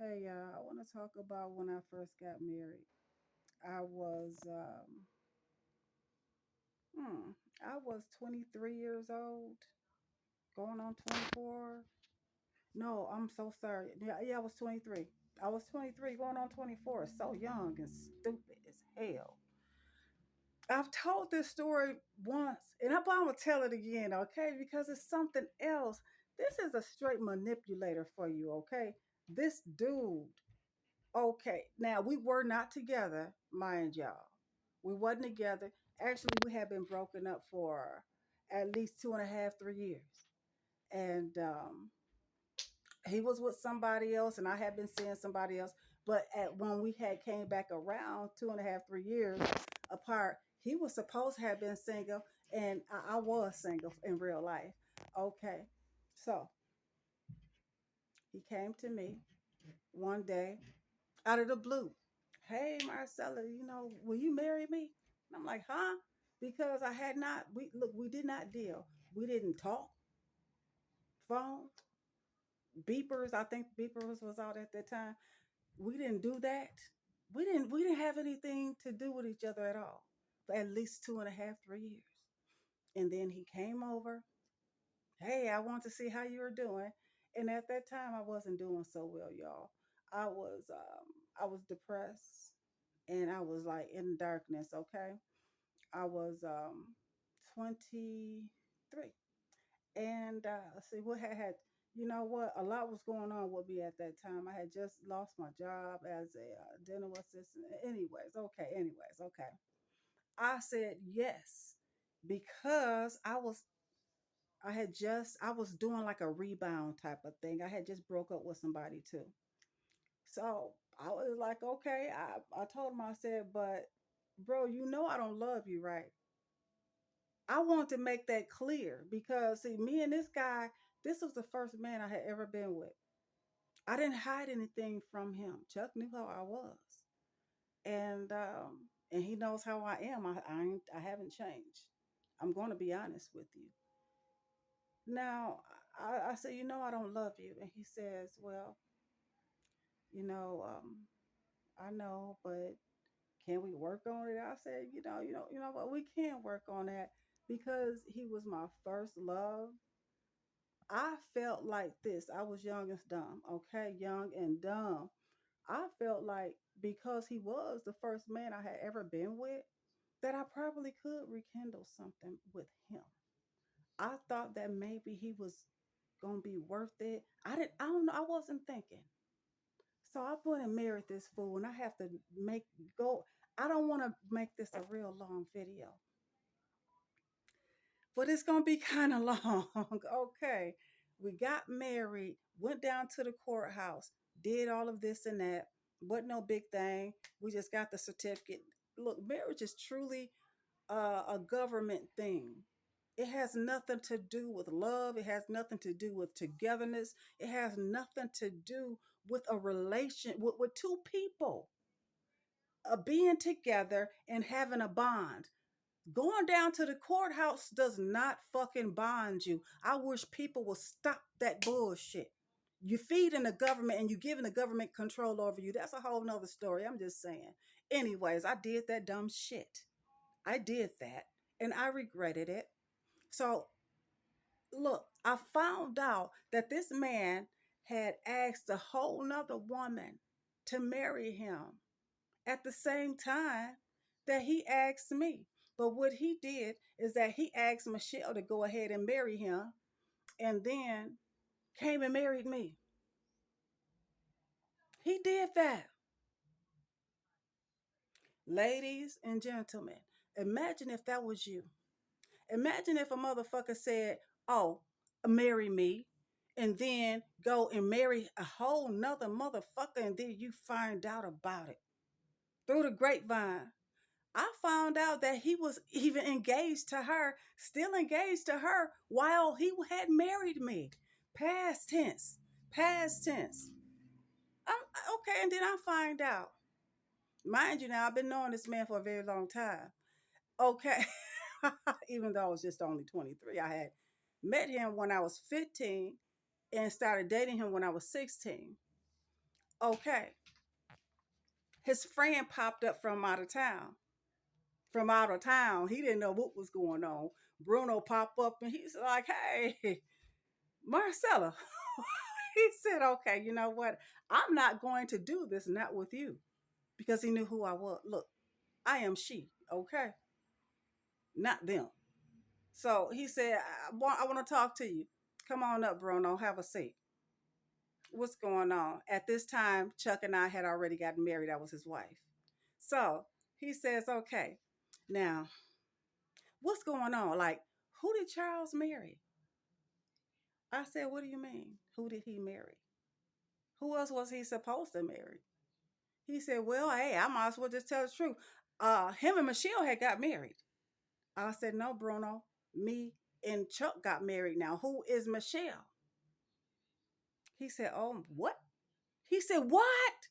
Hey, I want to talk about when I first got married. I was, hmm, I was 23 years old, going on 24. No, I'm so sorry. Yeah, I was 23. I was 23, going on 24. So young and stupid as hell. I've told this story once, and I'm gonna tell it again, okay? Because it's something else. This is a straight manipulator for you, okay? This dude. Okay, now we were not together, mind y'all. We wasn't together. Actually, we had been broken up for at least 2.5, 3 years. And he was with somebody else, and I had been seeing somebody else. But when we had came back around 2.5, 3 years apart, he was supposed to have been single, and I was single in real life. Okay, so he came to me one day out of the blue. Hey, Marcella, will you marry me? And I'm like, huh? Because I had not, we did not deal. We didn't talk, phone, beepers. I think beepers was out at that time. We didn't do that. We didn't have anything to do with each other at all for at least 2.5, 3 years. And then he came over. Hey, I want to see how you were doing. And at that time, I wasn't doing so well, y'all. I was depressed, and I was like in darkness. Okay, I was 23, and let's see what had you know what, a lot was going on with me at that time. I had just lost my job as a dental assistant. Anyways, okay. I said yes because I was doing like a rebound type of thing. I had just broke up with somebody too. So I was like, okay. I told him, I said, but bro, I don't love you, right? I want to make that clear because see, me and this guy, this was the first man I had ever been with. I didn't hide anything from him. Chuck knew how I was, and he knows how I am. I haven't changed. I'm going to be honest with you. Now, I said, I don't love you, and he says, well, you know, I know, but can we work on it? I said, what, we can work on that because he was my first love. I felt like this. I was young and dumb, okay? Young and dumb. I felt like because he was the first man I had ever been with, that I probably could rekindle something with him. I thought that maybe he was gonna be worth it. I don't know, I wasn't thinking. So I went and married this fool, and I have to make go. I don't want to make this a real long video, but it's gonna be kind of long. Okay, we got married, went down to the courthouse, did all of this and that. Wasn't no big thing. We just got the certificate. Look, marriage is truly a government thing. It has nothing to do with love. It has nothing to do with togetherness. It has nothing to do with a relation with two people being together and having a bond. Going down to the courthouse does not fucking bond you. I wish people would stop that bullshit. You feeding the government and you giving the government control over you. That's a whole nother story. I'm just saying. Anyways, I did that dumb shit. I did that and I regretted it. So look, I found out that this man had asked a whole nother woman to marry him at the same time that he asked me. But what he did is that he asked Michelle to go ahead and marry him and then came and married me. He did that. Ladies and gentlemen, imagine if that was you. Imagine if a motherfucker said, oh, marry me, and then go and marry a whole nother motherfucker, and then you find out about it through the grapevine. I found out that he was even engaged to her, still engaged to her while he had married me. Past tense. Past tense. Okay, and then I find out. Mind you, now I've been knowing this man for a very long time. Okay. Even though I was just only 23, I had met him when I was 15 and started dating him when I was 16. Okay, his friend popped up from out of town. From out of town, he didn't know what was going on. Bruno popped up and he's like, "Hey, Marcella." He said, "Okay, you know what? I'm not going to do this, not with you," because he knew who I was. Look, I am she, okay, not them. So he said, I want to talk to you. Come on up, Bruno. Have a seat. What's going on?" At this time, Chuck and I had already gotten married. I was his wife. So he says, "Okay, now what's going on? Like, who did Charles marry?" I said, "What do you mean? Who did he marry? Who else was he supposed to marry?" He said, "Well, hey, I might as well just tell the truth. Him and Michelle had got married." I said, "No, Bruno. Me and Chuck got married. Now, who is Michelle?" He said, "Oh, what?" He said, "What?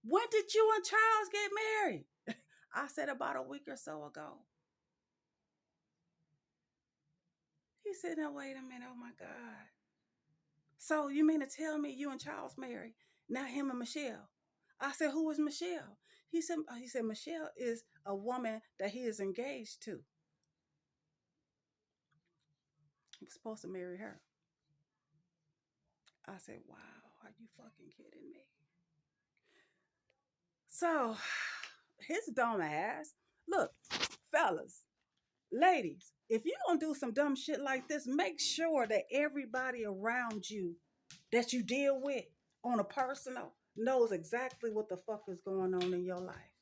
When did you and Charles get married?" I said, "About a week or so ago." He said, "Now, wait a minute. Oh, my God. So you mean to tell me you and Charles married? Not him and Michelle?" I said, "Who is Michelle?" He said, "Michelle is a woman that he is engaged to. He was supposed to marry her." I said, "Wow, are you fucking kidding me?" So his dumb ass, look, fellas, ladies, if you're gonna do some dumb shit like this, make sure that everybody around you that you deal with on a personal knows exactly what the fuck is going on in your life.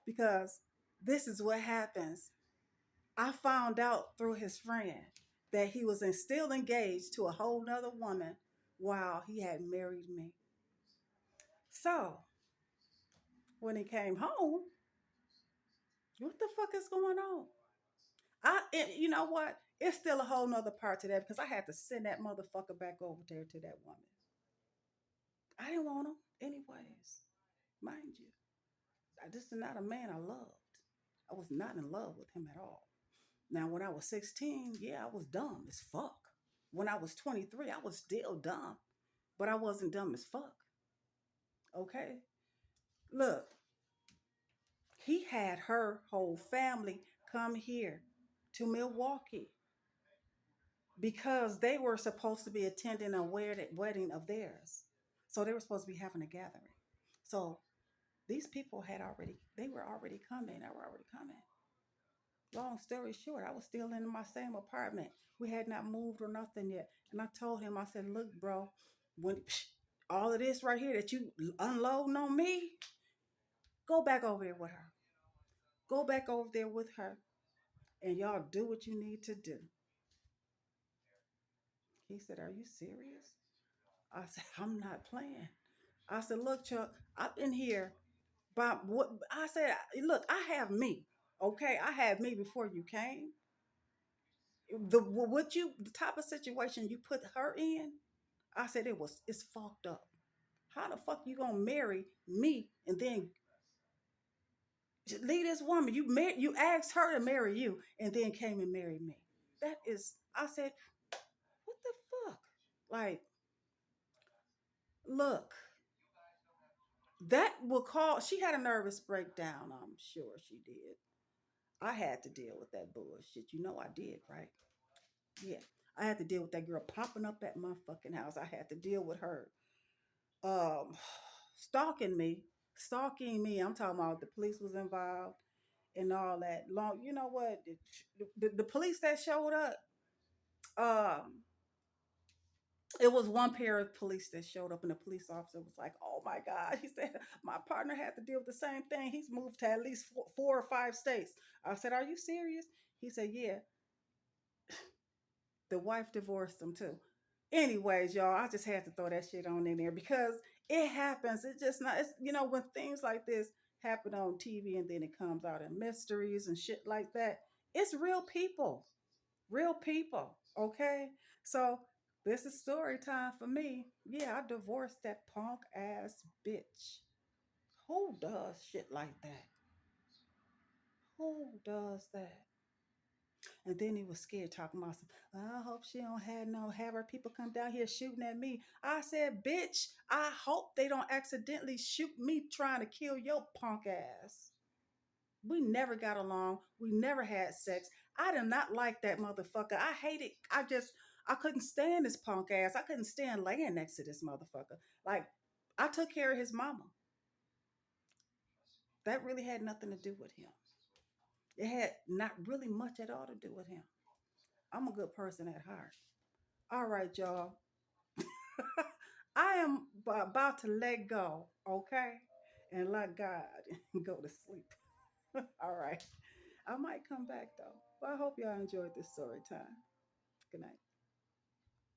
Because this is what happens. I found out through his friend that he was still engaged to a whole nother woman while he had married me. So when he came home, what the fuck is going on? You know what? It's still a whole nother part to that because I had to send that motherfucker back over there to that woman. I didn't want him anyways, mind you. This is not a man I loved. I was not in love with him at all. Now, when I was 16, yeah, I was dumb as fuck. When I was 23, I was still dumb, but I wasn't dumb as fuck. Okay? Look, he had her whole family come here to Milwaukee because they were supposed to be attending a wedding of theirs. So they were supposed to be having a gathering. So these people they were already coming. They were already coming. Long story short, I was still in my same apartment. We had not moved or nothing yet. And I told him, I said, "Look, bro, when all of this right here that you unloading on me, go back over there with her. Go back over there with her and y'all do what you need to do." He said, "Are you serious?" I said, "I'm not playing." I said, "Look, Chuck, I've been here. But what I said, look, I have me. Okay, I had me before you came. The type of situation you put her in, I said it's fucked up. How the fuck you gonna marry me and then leave this woman? You asked her to marry you and then came and married me. That is, I said, what the fuck? Like, look, that will call. She had a nervous breakdown. I'm sure she did. I had to deal with that bullshit. You know I did, right? Yeah. I had to deal with that girl popping up at my fucking house. I had to deal with her um stalking me. Stalking me. I'm talking about the police was involved and all that. Long, you know what? The police that showed up, um, it was one pair of police that showed up, and the police officer was like, "Oh my God." He said, "My partner had to deal with the same thing. He's moved to at least four or five states." I said, "Are you serious?" He said, "Yeah." The wife divorced him too. Anyways, y'all, I just had to throw that shit on in there because it happens. It's just not, it's, when things like this happen on TV and then it comes out in mysteries and shit like that, it's real people. Real people. Okay. So this is story time for me. Yeah, I divorced that punk ass bitch. Who does shit like that? Who does that? And then he was scared, talking about some, I hope she don't have her people come down here shooting at me. I said, bitch, I hope they don't accidentally shoot me trying to kill your punk ass. We never got along. We never had sex. I did not like that motherfucker. I hated, I couldn't stand this punk ass. I couldn't stand laying next to this motherfucker. Like, I took care of his mama. That really had nothing to do with him. It had not really much at all to do with him. I'm a good person at heart. All right, y'all. I am about to let go, okay? And let God go to sleep. All right. I might come back though. But I hope y'all enjoyed this story time. Good night.